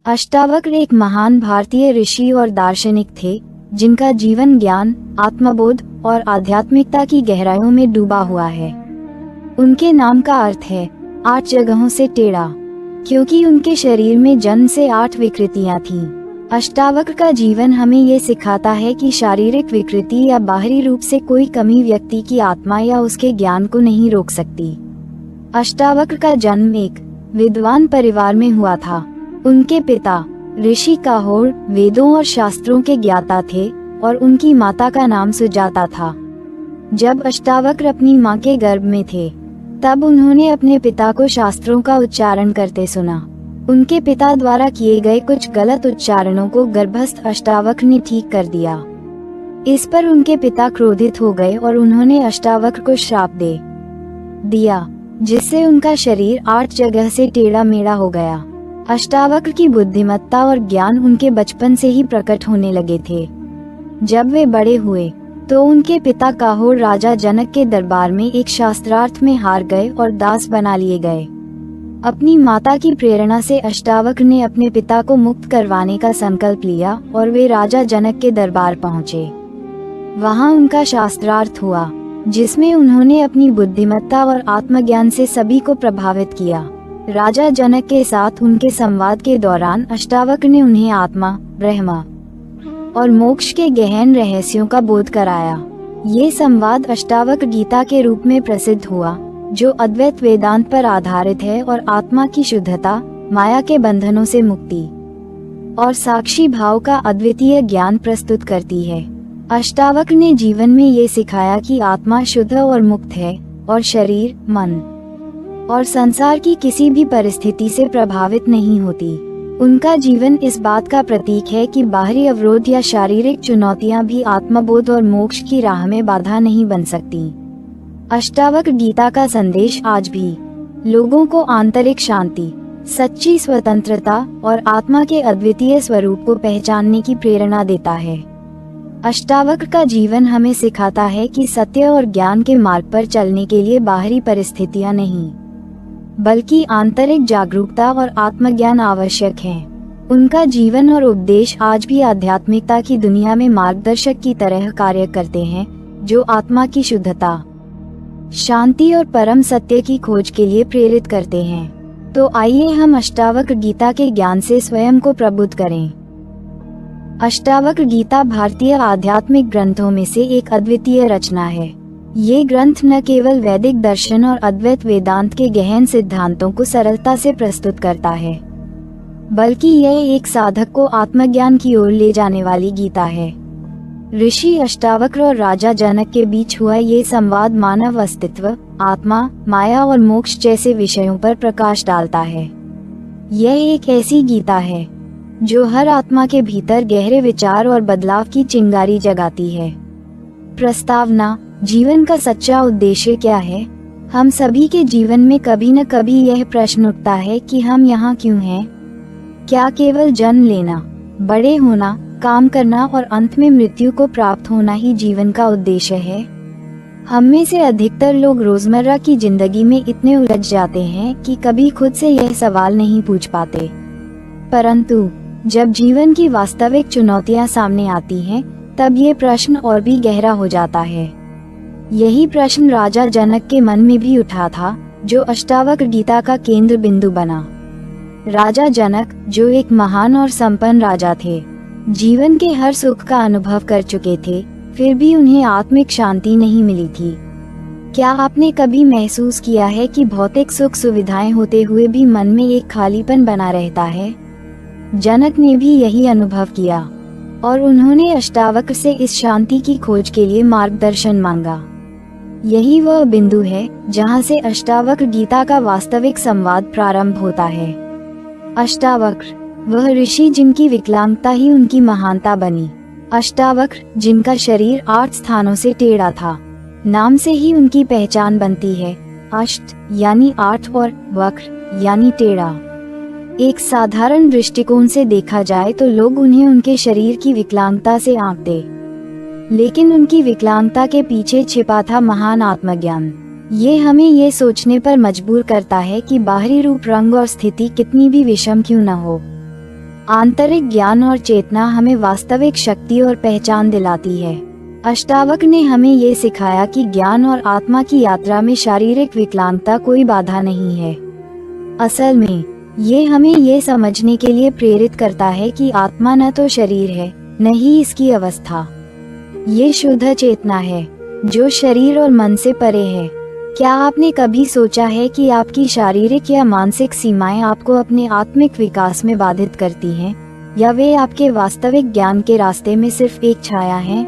अष्टावक्र एक महान भारतीय ऋषि और दार्शनिक थे, जिनका जीवन ज्ञान, आत्मबोध और आध्यात्मिकता की गहराइयों में डूबा हुआ है। उनके नाम का अर्थ है 8 जगहों से टेढ़ा, क्योंकि उनके शरीर में जन्म से 8 विकृतियां थीं। अष्टावक्र का जीवन हमें ये सिखाता है कि शारीरिक विकृति या बाहरी रूप से कोई कमी व्यक्ति की आत्मा या उसके ज्ञान को नहीं रोक सकती। अष्टावक्र का जन्म एक विद्वान परिवार में हुआ था। उनके पिता ऋषि काहोर वेदों और शास्त्रों के ज्ञाता थे और उनकी माता का नाम सुजाता था। जब अष्टावक्र अपनी मां के गर्भ में थे, तब उन्होंने अपने पिता को शास्त्रों का उच्चारण करते सुना। उनके पिता द्वारा किए गए कुछ गलत उच्चारणों को गर्भस्थ अष्टावक्र ने ठीक कर दिया। इस पर उनके पिता क्रोधित हो गए और उन्होंने अष्टावक्र को श्राप दे दिया, जिससे उनका शरीर 8 जगह से टेढ़ा मेढ़ा हो गया। अष्टावक्र की बुद्धिमत्ता और ज्ञान उनके बचपन से ही प्रकट होने लगे थे। जब वे बड़े हुए तो उनके पिता काहोर राजा जनक के दरबार में एक शास्त्रार्थ में हार गए और दास बना लिए गए। अपनी माता की प्रेरणा से अष्टावक्र ने अपने पिता को मुक्त करवाने का संकल्प लिया और वे राजा जनक के दरबार पहुँचे। वहाँ उनका शास्त्रार्थ हुआ, जिसमें उन्होंने अपनी बुद्धिमत्ता और आत्मज्ञान से सभी को प्रभावित किया। राजा जनक के साथ उनके संवाद के दौरान अष्टावक्र ने उन्हें आत्मा, ब्रह्म और मोक्ष के गहन रहस्यों का बोध कराया। ये संवाद अष्टावक्र गीता के रूप में प्रसिद्ध हुआ, जो अद्वैत वेदांत पर आधारित है और आत्मा की शुद्धता, माया के बंधनों से मुक्ति और साक्षी भाव का अद्वितीय ज्ञान प्रस्तुत करती है। अष्टावक्र ने जीवन में ये सिखाया कि आत्मा शुद्ध और मुक्त है और शरीर, मन और संसार की किसी भी परिस्थिति से प्रभावित नहीं होती। उनका जीवन इस बात का प्रतीक है कि बाहरी अवरोध या शारीरिक चुनौतियां भी आत्मबोध और मोक्ष की राह में बाधा नहीं बन सकती। अष्टावक्र गीता का संदेश आज भी लोगों को आंतरिक शांति, सच्ची स्वतंत्रता और आत्मा के अद्वितीय स्वरूप को पहचानने की प्रेरणा देता है। अष्टावक्र का जीवन हमें सिखाता है कि सत्य और ज्ञान के मार्ग पर चलने के लिए बाहरी परिस्थितियां नहीं, बल्कि आंतरिक जागरूकता और आत्मज्ञान आवश्यक है। उनका जीवन और उपदेश आज भी आध्यात्मिकता की दुनिया में मार्गदर्शक की तरह कार्य करते हैं, जो आत्मा की शुद्धता, शांति और परम सत्य की खोज के लिए प्रेरित करते हैं। तो आइए हम अष्टावक्र गीता के ज्ञान से स्वयं को प्रबुद्ध करें। अष्टावक्र गीता भारतीय आध्यात्मिक ग्रंथों में से एक अद्वितीय रचना है। ये ग्रंथ न केवल वैदिक दर्शन और अद्वैत वेदांत के गहन सिद्धांतों को सरलता से प्रस्तुत करता है, बल्कि यह एक साधक को आत्मज्ञान की ओर ले जाने वाली गीता है। ऋषि अष्टावक्र और राजा जनक के बीच हुआ ये संवाद मानव अस्तित्व, आत्मा, माया और मोक्ष जैसे विषयों पर प्रकाश डालता है। यह एक ऐसी गीता है जो हर आत्मा के भीतर गहरे विचार और बदलाव की चिंगारी जगाती है। प्रस्तावना: जीवन का सच्चा उद्देश्य क्या है? हम सभी के जीवन में कभी न कभी यह प्रश्न उठता है कि हम यहाँ क्यों हैं? क्या केवल जन्म लेना, बड़े होना, काम करना और अंत में मृत्यु को प्राप्त होना ही जीवन का उद्देश्य है? हम में से अधिकतर लोग रोजमर्रा की जिंदगी में इतने उलझ जाते हैं कि कभी खुद से यह सवाल नहीं पूछ पाते। परंतु जब जीवन की वास्तविक चुनौतियां सामने आती हैं, तब ये प्रश्न और भी गहरा हो जाता है। यही प्रश्न राजा जनक के मन में भी उठा था, जो अष्टावक्र गीता का केंद्र बिंदु बना। राजा जनक, जो एक महान और संपन्न राजा थे, जीवन के हर सुख का अनुभव कर चुके थे, फिर भी उन्हें आत्मिक शांति नहीं मिली थी। क्या आपने कभी महसूस किया है कि भौतिक सुख सुविधाएं होते हुए भी मन में एक खालीपन बना रहता है? जनक ने भी यही अनुभव किया और उन्होंने अष्टावक्र से इस शांति की खोज के लिए मार्गदर्शन मांगा। यही वह बिंदु है जहां से अष्टावक्र गीता का वास्तविक संवाद प्रारंभ होता है। अष्टावक्र, वह ऋषि जिनकी विकलांगता ही उनकी महानता बनी। अष्टावक्र, जिनका शरीर 8 स्थानों से टेढ़ा था। नाम से ही उनकी पहचान बनती है। अष्ट यानी 8 और वक्र यानी टेढ़ा। एक साधारण दृष्टिकोण से देखा जाए तो लोग उन्हें उनके शरीर की विकलांगता से आंकते, लेकिन उनकी विकलांगता के पीछे छिपा था महान आत्मज्ञान। ये हमें ये सोचने पर मजबूर करता है कि बाहरी रूप, रंग और स्थिति कितनी भी विषम क्यों न हो, आंतरिक ज्ञान और चेतना हमें वास्तविक शक्ति और पहचान दिलाती है। अष्टावक्र ने हमें ये सिखाया कि ज्ञान और आत्मा की यात्रा में शारीरिक विकलांगता कोई बाधा नहीं है। असल में ये हमें ये समझने के लिए प्रेरित करता है कि आत्मा न तो शरीर है, न ही इसकी अवस्था। ये शुद्ध चेतना है जो शरीर और मन से परे है। क्या आपने कभी सोचा है कि आपकी शारीरिक या मानसिक सीमाएं आपको अपने आत्मिक विकास में बाधित करती हैं, या वे आपके वास्तविक ज्ञान के रास्ते में सिर्फ एक छाया हैं?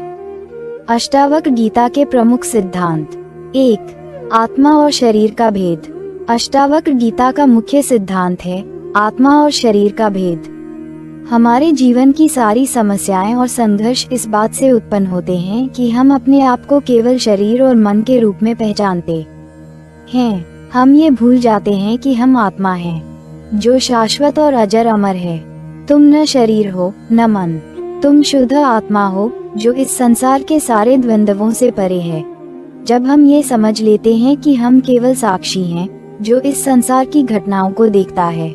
अष्टावक्र गीता के प्रमुख सिद्धांत। 1. आत्मा और शरीर का भेद। अष्टावक्र गीता का मुख्य सिद्धांत है आत्मा और शरीर का भेद। हमारे जीवन की सारी समस्याएं और संघर्ष इस बात से उत्पन्न होते हैं कि हम अपने आप को केवल शरीर और मन के रूप में पहचानते हैं। हम ये भूल जाते हैं कि हम आत्मा हैं, जो शाश्वत और अजर अमर है। तुम न शरीर हो न मन, तुम शुद्ध आत्मा हो जो इस संसार के सारे द्वंद्वों से परे है। जब हम ये समझ लेते हैं कि हम केवल साक्षी हैं जो इस संसार की घटनाओं को देखता है,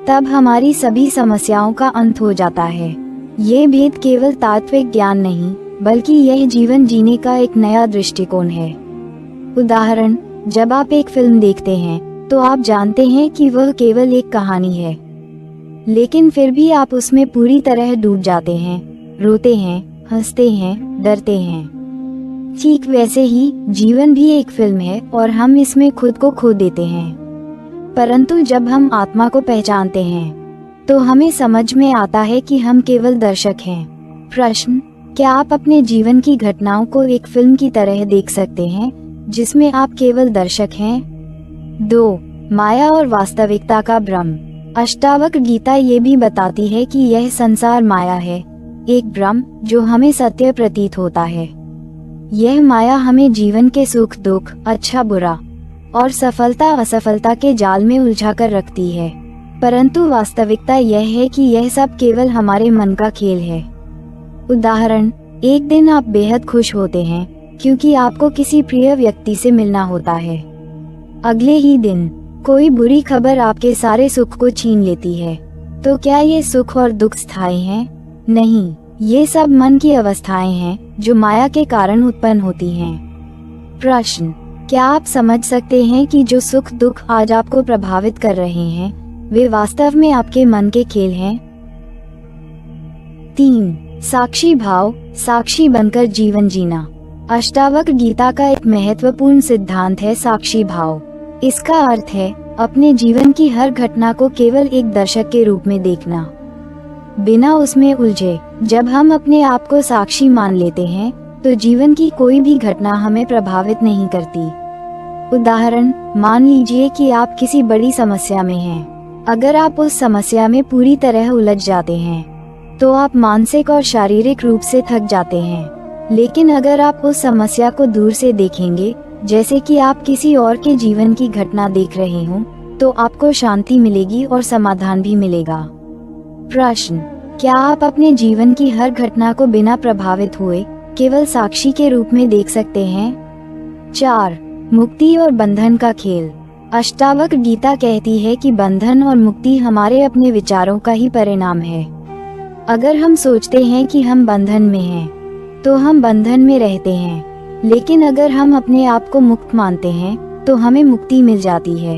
तब हमारी सभी समस्याओं का अंत हो जाता है। ये भेद केवल तात्विक ज्ञान नहीं, बल्कि यह जीवन जीने का एक नया दृष्टिकोण है। उदाहरण, जब आप एक फिल्म देखते हैं तो आप जानते हैं कि वह केवल एक कहानी है, लेकिन फिर भी आप उसमें पूरी तरह डूब जाते हैं, रोते हैं, हंसते हैं, डरते हैं। ठीक वैसे ही जीवन भी एक फिल्म है और हम इसमें खुद को खो देते हैं। परंतु जब हम आत्मा को पहचानते हैं तो हमें समझ में आता है कि हम केवल दर्शक हैं। प्रश्न, क्या आप अपने जीवन की घटनाओं को एक फिल्म की तरह देख सकते हैं जिसमें आप केवल दर्शक हैं? 2. माया और वास्तविकता का भ्रम। अष्टावक्र गीता ये भी बताती है कि यह संसार माया है, एक भ्रम जो हमें सत्य प्रतीत होता है। यह माया हमें जीवन के सुख दुख, अच्छा बुरा और सफलता असफलता के जाल में उलझा कर रखती है। परंतु वास्तविकता यह है कि यह सब केवल हमारे मन का खेल है। उदाहरण, एक दिन आप बेहद खुश होते हैं क्योंकि आपको किसी प्रिय व्यक्ति से मिलना होता है। अगले ही दिन कोई बुरी खबर आपके सारे सुख को छीन लेती है। तो क्या ये सुख और दुख स्थायी हैं? नहीं, ये सब मन की अवस्थाएं हैं जो माया के कारण उत्पन्न होती हैं। प्रश्न, क्या आप समझ सकते हैं कि जो सुख दुख आज आपको प्रभावित कर रहे हैं वे वास्तव में आपके मन के खेल हैं? 3. साक्षी भाव, साक्षी बनकर जीवन जीना। अष्टावक्र गीता का एक महत्वपूर्ण सिद्धांत है साक्षी भाव। इसका अर्थ है अपने जीवन की हर घटना को केवल एक दर्शक के रूप में देखना, बिना उसमें उलझे। जब हम अपने आप को साक्षी मान लेते हैं तो जीवन की कोई भी घटना हमें प्रभावित नहीं करती। उदाहरण, मान लीजिए कि आप किसी बड़ी समस्या में हैं। अगर आप उस समस्या में पूरी तरह उलझ जाते हैं तो आप मानसिक और शारीरिक रूप से थक जाते हैं। लेकिन अगर आप उस समस्या को दूर से देखेंगे, जैसे कि आप किसी और के जीवन की घटना देख रहे हों, तो आपको शांति मिलेगी और समाधान भी मिलेगा। प्रश्न, क्या आप अपने जीवन की हर घटना को बिना प्रभावित हुए केवल साक्षी के रूप में देख सकते हैं? 4. मुक्ति और बंधन का खेल। अष्टावक्र गीता कहती है कि बंधन और मुक्ति हमारे अपने विचारों का ही परिणाम है। अगर हम सोचते हैं कि हम बंधन में हैं, तो हम बंधन में रहते हैं। लेकिन अगर हम अपने आप को मुक्त मानते हैं तो हमें मुक्ति मिल जाती है।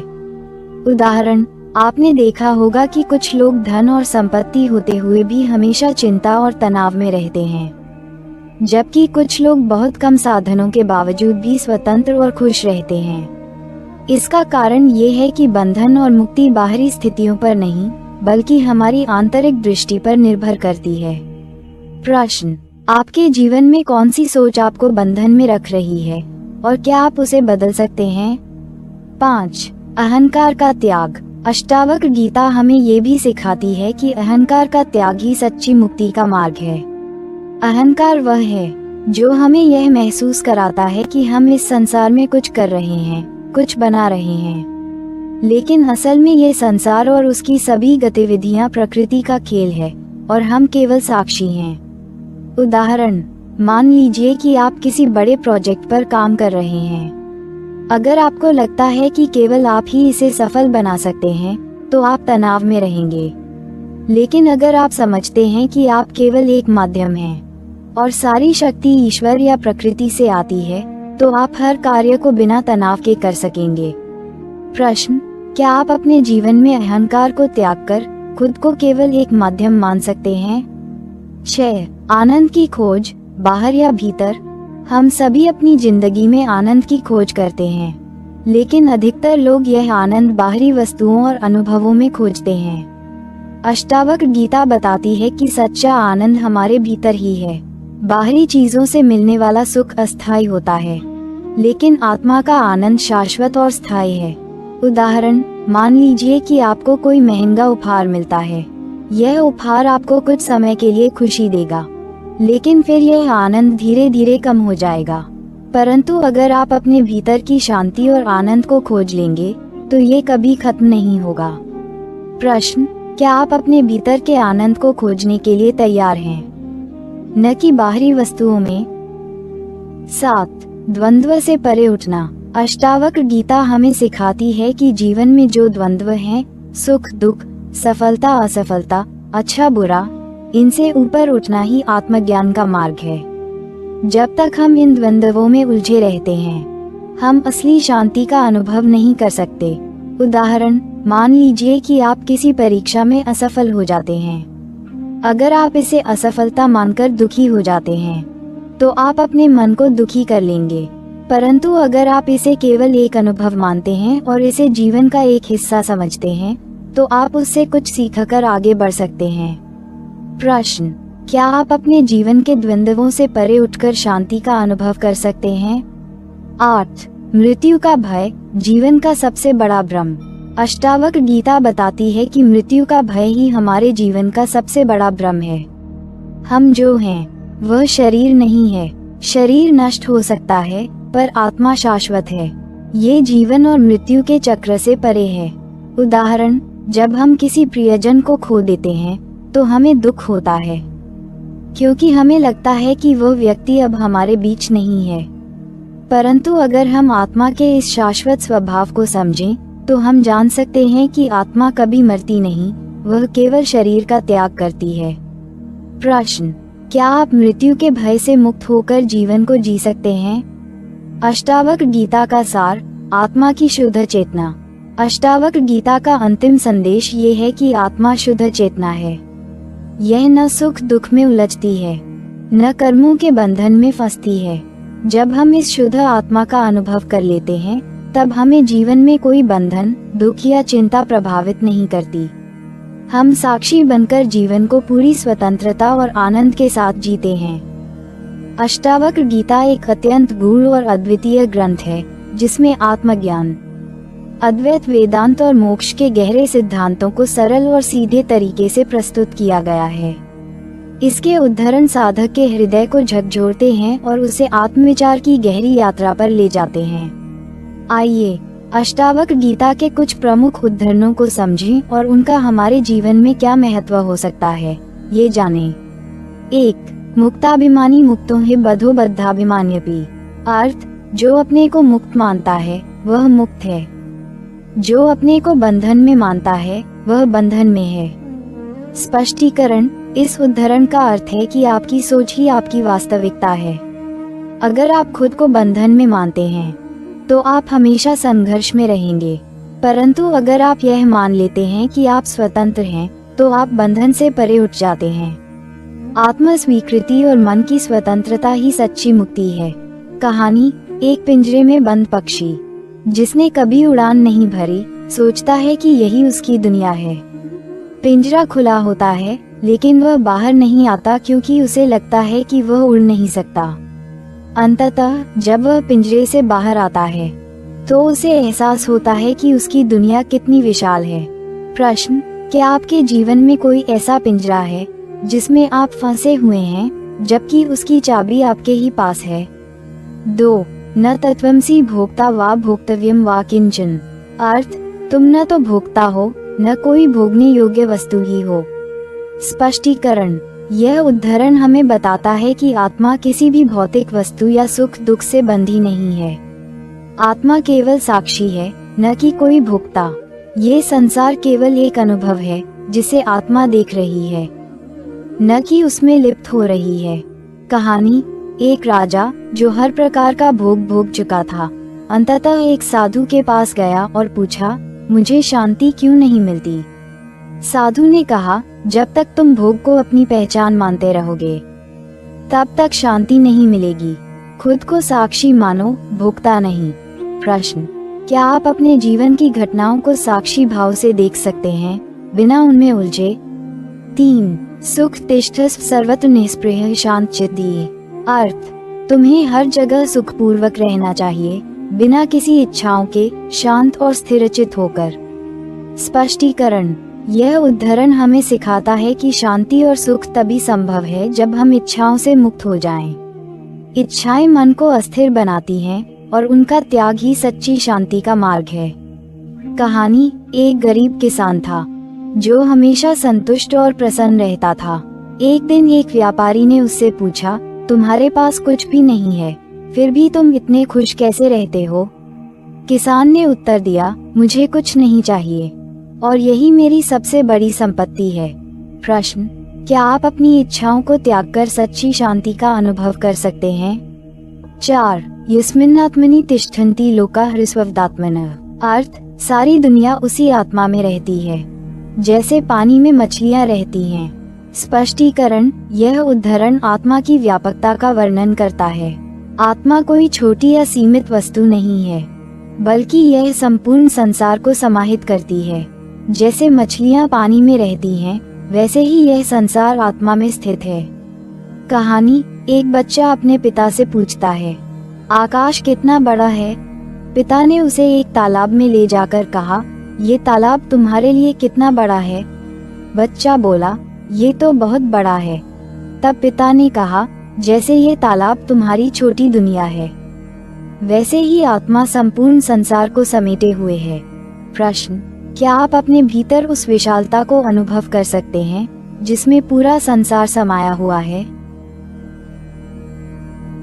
उदाहरण, आपने देखा होगा कि कुछ लोग धन और संपत्ति होते हुए भी हमेशा चिंता और तनाव में रहते हैं, जबकि कुछ लोग बहुत कम साधनों के बावजूद भी स्वतंत्र और खुश रहते हैं। इसका कारण ये है कि बंधन और मुक्ति बाहरी स्थितियों पर नहीं, बल्कि हमारी आंतरिक दृष्टि पर निर्भर करती है। प्रश्न, आपके जीवन में कौन सी सोच आपको बंधन में रख रही है और क्या आप उसे बदल सकते हैं? 5. अहंकार का त्याग। अष्टावक्र गीता हमें ये भी सिखाती है कि अहंकार का त्याग ही सच्ची मुक्ति का मार्ग है। अहंकार वह है जो हमें यह महसूस कराता है कि हम इस संसार में कुछ कर रहे हैं, कुछ बना रहे हैं, लेकिन असल में ये संसार और उसकी सभी गतिविधियां प्रकृति का खेल है और हम केवल साक्षी हैं। उदाहरण, मान लीजिए कि आप किसी बड़े प्रोजेक्ट पर काम कर रहे हैं। अगर आपको लगता है कि केवल आप ही इसे सफल बना सकते हैं, तो आप तनाव में रहेंगे। लेकिन अगर आप समझते हैं कि आप केवल एक माध्यम हैं और सारी शक्ति ईश्वर या प्रकृति से आती है, तो आप हर कार्य को बिना तनाव के कर सकेंगे। प्रश्न: क्या आप अपने जीवन में अहंकार को त्याग कर खुद को केवल एक माध्यम मान सकते हैं? 6. आनंद की खोज, बाहर या भीतर? हम सभी अपनी जिंदगी में आनंद की खोज करते हैं, लेकिन अधिकतर लोग यह आनंद बाहरी वस्तुओं और अनुभवों में खोजते हैं। अष्टावक्र गीता बताती है कि सच्चा आनंद हमारे भीतर ही है। बाहरी चीजों से मिलने वाला सुख अस्थायी होता है, लेकिन आत्मा का आनंद शाश्वत और स्थायी है। उदाहरण: मान लीजिए कि आपको कोई महंगा उपहार मिलता है। यह उपहार आपको कुछ समय के लिए खुशी देगा, लेकिन फिर यह आनंद धीरे धीरे कम हो जाएगा। परंतु अगर आप अपने भीतर की शांति और आनंद को खोज लेंगे, तो ये कभी खत्म नहीं होगा। प्रश्न: क्या आप अपने भीतर के आनंद को खोजने के लिए तैयार हैं, न कि बाहरी वस्तुओं में? 7. द्वंद्व से परे उठना। अष्टावक्र गीता हमें सिखाती है कि जीवन में जो द्वंद्व हैं, सुख दुख, सफलता असफलता, अच्छा बुरा, इनसे ऊपर उठना ही आत्मज्ञान का मार्ग है। जब तक हम इन द्वंद्वों में उलझे रहते हैं, हम असली शांति का अनुभव नहीं कर सकते। उदाहरण: मान लीजिए कि आप किसी परीक्षा में असफल हो जाते हैं। अगर आप इसे असफलता मानकर दुखी हो जाते हैं, तो आप अपने मन को दुखी कर लेंगे। परंतु अगर आप इसे केवल एक अनुभव मानते हैं और इसे जीवन का एक हिस्सा समझते हैं, तो आप उससे कुछ सीखकर आगे बढ़ सकते हैं। प्रश्न: क्या आप अपने जीवन के द्वंद्वों से परे उठकर शांति का अनुभव कर सकते हैं? 8. मृत्यु का भय, जीवन का सबसे बड़ा भ्रम। अष्टावक्र गीता बताती है कि मृत्यु का भय ही हमारे जीवन का सबसे बड़ा भ्रम है। हम जो हैं, वह शरीर नहीं है। शरीर नष्ट हो सकता है, पर आत्मा शाश्वत है। ये जीवन और मृत्यु के चक्र से परे है। उदाहरण: जब हम किसी प्रियजन को खो देते हैं, तो हमें दुख होता है, क्योंकि हमें लगता है कि वह व्यक्ति अब हमारे बीच नहीं है। परंतु अगर हम आत्मा के इस शाश्वत स्वभाव को समझें, तो हम जान सकते हैं कि आत्मा कभी मरती नहीं, वह केवल शरीर का त्याग करती है। प्रश्न: क्या आप मृत्यु के भय से मुक्त होकर जीवन को जी सकते हैं? अष्टावक्र गीता का सार, आत्मा की शुद्ध चेतना। अष्टावक्र गीता का अंतिम संदेश ये है कि आत्मा शुद्ध चेतना है। यह न सुख दुख में उलझती है, न कर्मों के बंधन में फंसती है। जब हम इस शुद्ध आत्मा का अनुभव कर लेते हैं, तब हमें जीवन में कोई बंधन, दुख या चिंता प्रभावित नहीं करती। हम साक्षी बनकर जीवन को पूरी स्वतंत्रता और आनंद के साथ जीते हैं। अष्टावक्र गीता एक अत्यंत गूढ़ और अद्वितीय ग्रंथ है, जिसमें आत्मज्ञान, अद्वैत वेदांत और मोक्ष के गहरे सिद्धांतों को सरल और सीधे तरीके से प्रस्तुत किया गया है। इसके उद्धरण साधक के हृदय को झकझोरते हैं और उसे आत्मविचार की गहरी यात्रा पर ले जाते हैं। आइए अष्टावक्र गीता के कुछ प्रमुख उद्धरणों को समझें और उनका हमारे जीवन में क्या महत्व हो सकता है, ये जानें। 1. मुक्ताभिमानी मुक्तो हि बद्धो बद्धाभिमान्यपि। अर्थ: जो अपने को मुक्त मानता है, वह मुक्त है। जो अपने को बंधन में मानता है, वह बंधन में है। स्पष्टीकरण: इस उद्धरण का अर्थ है कि आपकी सोच ही आपकी वास्तविकता है। अगर आप खुद को बंधन में मानते हैं, तो आप हमेशा संघर्ष में रहेंगे। परंतु अगर आप यह मान लेते हैं कि आप स्वतंत्र हैं, तो आप बंधन से परे उठ जाते हैं। आत्म स्वीकृति और मन की स्वतंत्रता ही सच्ची मुक्ति है। कहानी: एक पिंजरे में बंद पक्षी, जिसने कभी उड़ान नहीं भरी, सोचता है कि यही उसकी दुनिया है। पिंजरा खुला होता है, लेकिन वह बाहर नहीं आता क्योंकि उसे लगता है कि वह उड़ नहीं सकता। अंततः जब वह पिंजरे से बाहर आता है, तो उसे एहसास होता है कि उसकी दुनिया कितनी विशाल है। प्रश्न: क्या आपके जीवन में कोई ऐसा पिंजरा है जिसमें आप फंसे हुए हैं, जबकि उसकी चाबी आपके ही पास है? 2. न तत्त्वमसि भोक्ता वा भोक्तव्यम वा किंचन। अर्थ: तुम न तो भोक्ता हो, न कोई भोगने योग्य वस्तु ही हो। स्पष्टीकरण: यह उद्धरण हमें बताता है कि आत्मा किसी भी भौतिक वस्तु या सुख दुख से बंधी नहीं है। आत्मा केवल साक्षी है, न कि कोई भोक्ता। ये संसार केवल एक अनुभव है, जिसे आत्मा देख रही है, न कि उसमें लिप्त हो रही है। कहानी। एक राजा जो हर प्रकार का भोग भोग चुका था, अंततः एक साधु के पास गया और पूछा, मुझे शांति क्यों नहीं मिलती? साधु ने कहा, जब तक तुम भोग को अपनी पहचान मानते रहोगे तब तक शांति नहीं मिलेगी। खुद को साक्षी मानो, भोक्ता नहीं। प्रश्न। क्या आप अपने जीवन की घटनाओं को साक्षी भाव से देख सकते हैं, बिना उनमें उलझे? 3। सुख तिष्ठस्व सर्वत्र निस्पृह शांत चित्तीये। अर्थ। तुम्हें हर जगह सुखपूर्वक रहना चाहिए, बिना किसी इच्छाओं के, शांत और स्थिरचित होकर। स्पष्टीकरण। यह उद्धरण हमें सिखाता है कि शांति और सुख तभी संभव है जब हम इच्छाओं से मुक्त हो जाएं। इच्छाएं मन को अस्थिर बनाती हैं और उनका त्याग ही सच्ची शांति का मार्ग है। कहानी। एक गरीब किसान था जो हमेशा संतुष्ट और प्रसन्न रहता था। एक दिन एक व्यापारी ने उससे पूछा, तुम्हारे पास कुछ भी नहीं है, फिर भी तुम इतने खुश कैसे रहते हो? किसान ने उत्तर दिया, मुझे कुछ नहीं चाहिए और यही मेरी सबसे बड़ी संपत्ति है। प्रश्न। क्या आप अपनी इच्छाओं को त्याग कर सच्ची शांति का अनुभव कर सकते हैं? 4। यस्मिन्नात्मनि तिष्ठन्ति लोकाः ह्रस्वदात्मनः। अर्थ। सारी दुनिया उसी आत्मा में रहती है जैसे पानी में मछलियां रहती हैं। स्पष्टीकरण। यह उद्धरण आत्मा की व्यापकता का वर्णन करता है। आत्मा कोई छोटी या सीमित वस्तु नहीं है, बल्कि यह संपूर्ण संसार को समाहित करती है। जैसे मछलियां पानी में रहती हैं, वैसे ही यह संसार आत्मा में स्थित है। कहानी। एक बच्चा अपने पिता से पूछता है, आकाश कितना बड़ा है? पिता ने उसे एक तालाब में ले जाकर कहा, ये तालाब तुम्हारे लिए कितना बड़ा है? बच्चा बोला, ये तो बहुत बड़ा है। तब पिता ने कहा, जैसे ये तालाब तुम्हारी छोटी दुनिया है, वैसे ही आत्मा संपूर्ण संसार को समेटे हुए है। प्रश्न। क्या आप अपने भीतर उस विशालता को अनुभव कर सकते हैं जिसमें पूरा संसार समाया हुआ है?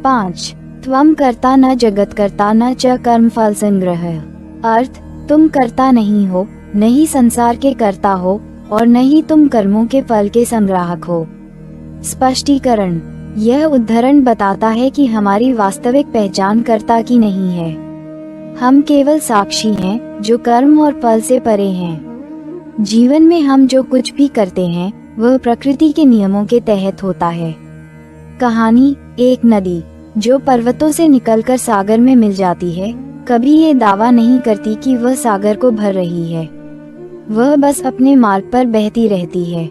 5। त्वं कर्ता न जगत कर्ता न च कर्म फल संग्रह। अर्थ। तुम कर्ता नहीं हो, न ही संसार के कर्ता हो और न ही तुम कर्मों के फल के संग्राहक हो। स्पष्टीकरण। यह उद्धरण बताता है कि हमारी वास्तविक पहचान कर्ता की नहीं है। हम केवल साक्षी हैं जो कर्म और फल से परे हैं। जीवन में हम जो कुछ भी करते हैं वह प्रकृति के नियमों के तहत होता है। कहानी। एक नदी जो पर्वतों से निकलकर सागर में मिल जाती है, कभी ये दावा नहीं करती कि वह सागर को भर रही है। वह बस अपने मार्ग पर बहती रहती है।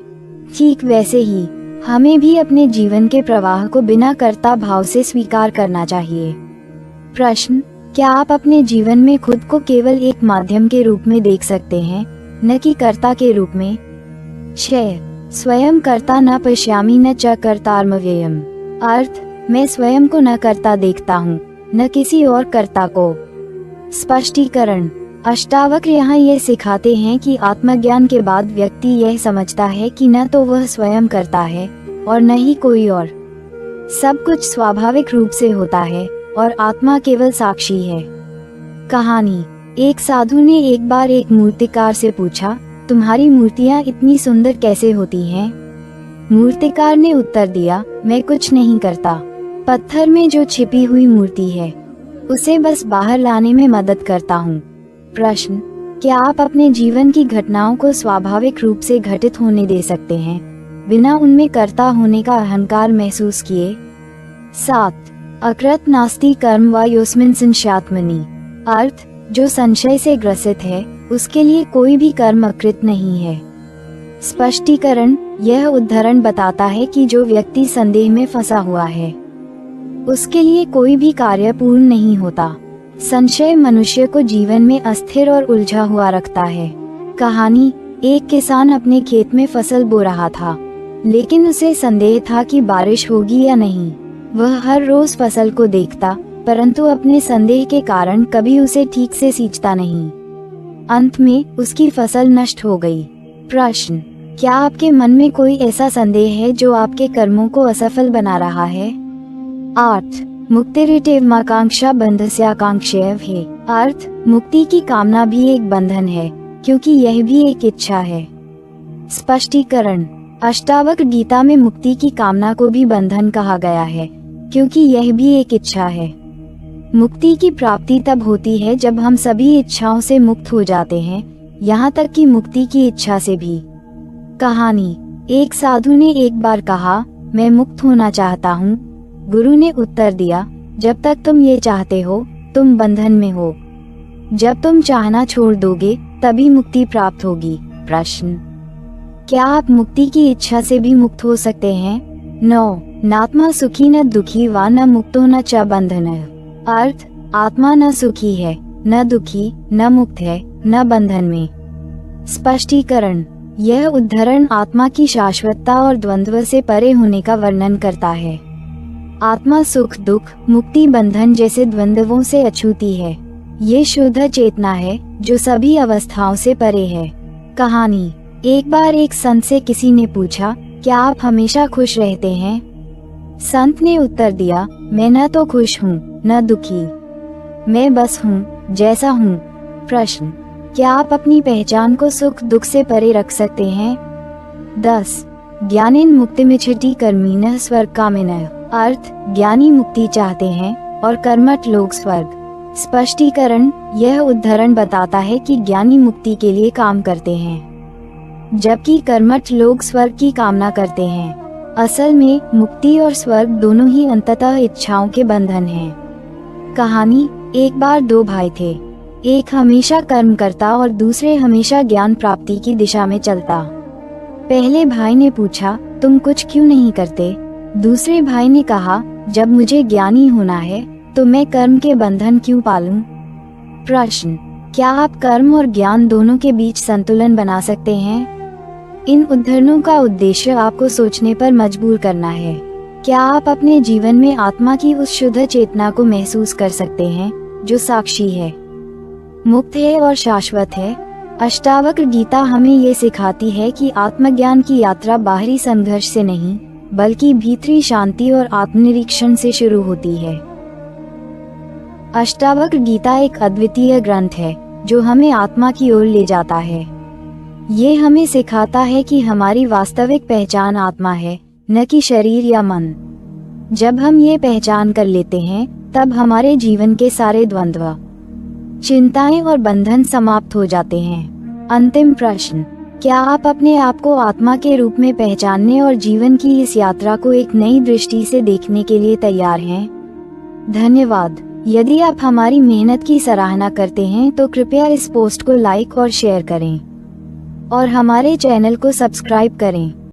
ठीक वैसे ही हमें भी अपने जीवन के प्रवाह को बिना कर्ता भाव से स्वीकार करना चाहिए। प्रश्न। क्या आप अपने जीवन में खुद को केवल एक माध्यम के रूप में देख सकते हैं, न कि कर्ता के रूप में? 6। स्वयं कर्ता न पश्यामि न च कर्तारमव्ययम्। अर्थ। मैं स्वयं को न कर्ता देखता हूँ, न किसी और कर्ता को। स्पष्टीकरण। अष्टावक्र यहाँ ये सिखाते हैं कि आत्मज्ञान के बाद व्यक्ति यह समझता है कि न तो वह स्वयं करता है और न ही कोई और। सब कुछ स्वाभाविक रूप से होता है और आत्मा केवल साक्षी है। कहानी। एक साधु ने एक बार एक मूर्तिकार से पूछा, तुम्हारी मूर्तियाँ इतनी सुंदर कैसे होती हैं? मूर्तिकार ने उत्तर दिया, मैं कुछ नहीं करता। पत्थर में जो छिपी हुई मूर्ति है उसे बस बाहर लाने में मदद करता हूँ। प्रश्न। क्या आप अपने जीवन की घटनाओं को स्वाभाविक रूप से घटित होने दे सकते हैं, बिना उनमें कर्ता होने का अहंकार महसूस किए? 7। अकृत नास्ति कर्म वा योस्मिन् संशयात्मनि। अर्थ। जो संशय से ग्रसित है उसके लिए कोई भी कर्म अकृत नहीं है। स्पष्टीकरण। यह उद्धरण बताता है कि जो व्यक्ति संदेह में फंसा हुआ है उसके लिए कोई भी कार्य पूर्ण नहीं होता। संशय मनुष्य को जीवन में अस्थिर और उलझा हुआ रखता है। कहानी। एक किसान अपने खेत में फसल बो रहा था, लेकिन उसे संदेह था कि बारिश होगी या नहीं। वह हर रोज फसल को देखता, परंतु अपने संदेह के कारण कभी उसे ठीक से सींचता नहीं। अंत में उसकी फसल नष्ट हो गई। प्रश्न। क्या आपके मन में कोई ऐसा संदेह है जो आपके कर्मों को असफल बना रहा है? 8। मुक्तिरित्येवमाकांक्षा बंधस्याकांक्षैव है। अर्थ। मुक्ति की कामना भी एक बंधन है, क्योंकि यह भी एक इच्छा है। स्पष्टीकरण। अष्टावक्र गीता में मुक्ति की कामना को भी बंधन कहा गया है, क्योंकि यह भी एक इच्छा है। मुक्ति की प्राप्ति तब होती है जब हम सभी इच्छाओं से मुक्त हो जाते हैं, यहाँ तक कि मुक्ति की इच्छा से भी। कहानी। एक साधु ने एक बार कहा, मैं मुक्त होना चाहता हूँ। गुरु ने उत्तर दिया, जब तक तुम ये चाहते हो तुम बंधन में हो। जब तुम चाहना छोड़ दोगे तभी मुक्ति प्राप्त होगी। प्रश्न। क्या आप मुक्ति की इच्छा से भी मुक्त हो सकते हैं? 9. नात्मा सुखी न दुखी व न मुक्तो न च बंधन। अर्थ, आत्मा न सुखी है, न दुखी, न मुक्त है, न बंधन में। स्पष्टीकरण। यह उद्धरण आत्मा की शाश्वतता और द्वंद्व से परे होने का वर्णन करता है। आत्मा सुख दुख मुक्ति बंधन जैसे द्वंद्वों से अछूती है। ये शुद्ध चेतना है जो सभी अवस्थाओं से परे है। कहानी। एक बार एक संत से किसी ने पूछा, क्या आप हमेशा खुश रहते हैं? संत ने उत्तर दिया, मैं न तो खुश हूँ न दुखी, मैं बस हूँ जैसा हूँ। प्रश्न। क्या आप अपनी पहचान को सुख दुख से परे रख सकते हैं? 10. ज्ञानेन मुक्तिमिच्छति कर्मिणः स्वर्गकामिनः। अर्थ, ज्ञानी मुक्ति चाहते हैं और कर्मठ लोग स्वर्ग। स्पष्टीकरण। यह उद्धरण बताता है कि ज्ञानी मुक्ति के लिए काम करते हैं, जबकि कर्मठ लोग स्वर्ग की कामना करते हैं। असल में मुक्ति और स्वर्ग दोनों ही अंततः इच्छाओं के बंधन हैं। कहानी। एक बार 2 भाई थे, एक हमेशा कर्म करता और दूसरे हमेशा ज्ञान प्राप्ति की दिशा में चलता। पहले भाई ने पूछा, तुम कुछ क्यों नहीं करते? दूसरे भाई ने कहा, जब मुझे ज्ञानी होना है तो मैं कर्म के बंधन क्यों पालूं? प्रश्न। क्या आप कर्म और ज्ञान दोनों के बीच संतुलन बना सकते हैं? इन उद्धरणों का उद्देश्य आपको सोचने पर मजबूर करना है। क्या आप अपने जीवन में आत्मा की उस शुद्ध चेतना को महसूस कर सकते हैं जो साक्षी है, मुक्त है और शाश्वत है? अष्टावक्र गीता हमें ये सिखाती है कि आत्मज्ञान की यात्रा बाहरी संघर्ष से नहीं, बल्कि भीतरी शांति और आत्मनिरीक्षण से शुरू होती है। अष्टावक्र गीता एक अद्वितीय ग्रंथ है जो हमें आत्मा की ओर ले जाता है। ये हमें सिखाता है कि हमारी वास्तविक पहचान आत्मा है, न कि शरीर या मन। जब हम ये पहचान कर लेते हैं, तब हमारे जीवन के सारे द्वंद्व, चिंताएं और बंधन समाप्त हो जाते हैं। अंतिम प्रश्न। क्या आप अपने आप को आत्मा के रूप में पहचानने और जीवन की इस यात्रा को एक नई दृष्टि से देखने के लिए तैयार हैं? धन्यवाद। यदि आप हमारी मेहनत की सराहना करते हैं तो कृपया इस पोस्ट को लाइक और शेयर करें और हमारे चैनल को सब्सक्राइब करें।